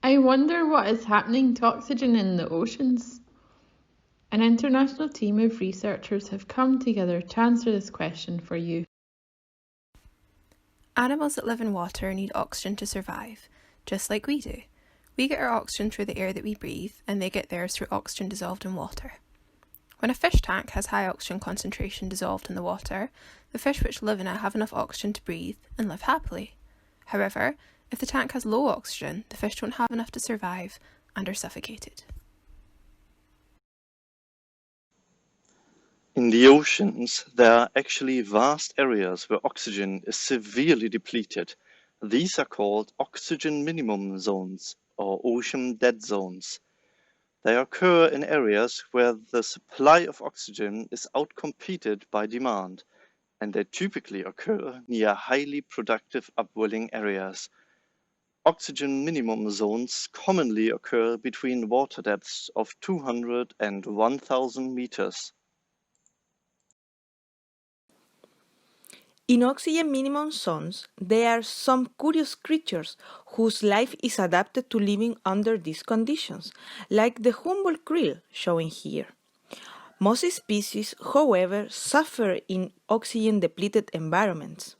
I wonder what is happening to oxygen in the oceans. An international team of researchers have come together to answer this question for you. Animals that live in water need oxygen to survive, just like we do. We get our oxygen through the air that we breathe, and they get theirs through oxygen dissolved in water. When a fish tank has high oxygen concentration dissolved in the water, the fish which live in it have enough oxygen to breathe and live happily. However, if the tank has low oxygen, the fish don't have enough to survive and are suffocated. In the oceans, there are actually vast areas where oxygen is severely depleted. These are called oxygen minimum zones or ocean dead zones. They occur in areas where the supply of oxygen is outcompeted by demand, and they typically occur near highly productive upwelling areas. Oxygen minimum zones commonly occur between water depths of 200 and 1000 meters. In oxygen minimum zones, there are some curious creatures whose life is adapted to living under these conditions, like the Humboldt krill shown here. Most species, however, suffer in oxygen-depleted environments.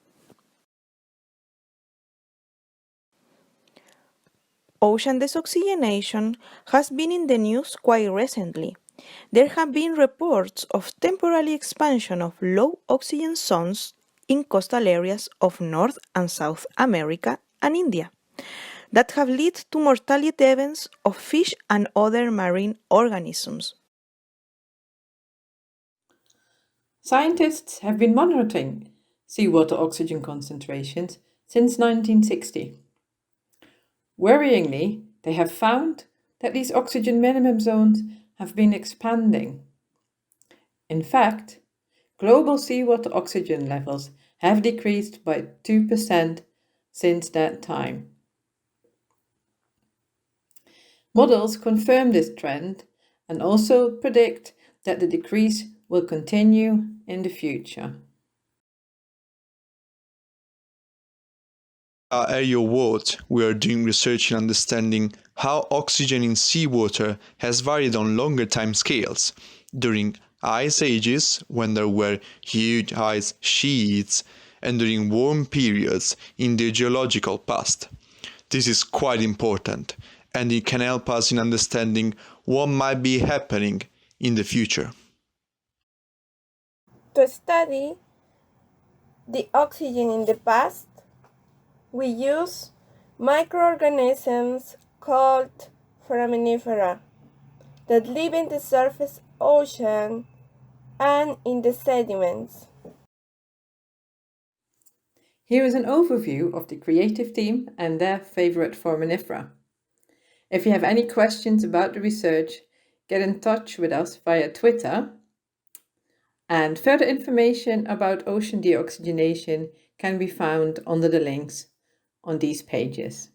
Ocean desoxygenation has been in the news quite recently. There have been reports of temporary expansion of low oxygen zones in coastal areas of North and South America and India that have led to mortality events of fish and other marine organisms. Scientists have been monitoring seawater oxygen concentrations since 1960. Worryingly, they have found that these oxygen minimum zones have been expanding. In fact, global seawater oxygen levels have decreased by 2% since that time. Models confirm this trend and also predict that the decrease will continue in the future. At Heriot-Watt, we are doing research in understanding how oxygen in seawater has varied on longer time scales during ice ages when there were huge ice sheets and during warm periods in the geological past. This is quite important, and it can help us in understanding what might be happening in the future. To study the oxygen in the past, we use microorganisms called foraminifera that live in the surface ocean and in the sediments. Here is an overview of the creative team and their favorite foraminifera. If you have any questions about the research, get in touch with us via Twitter. And further information about ocean deoxygenation can be found under the links on these pages.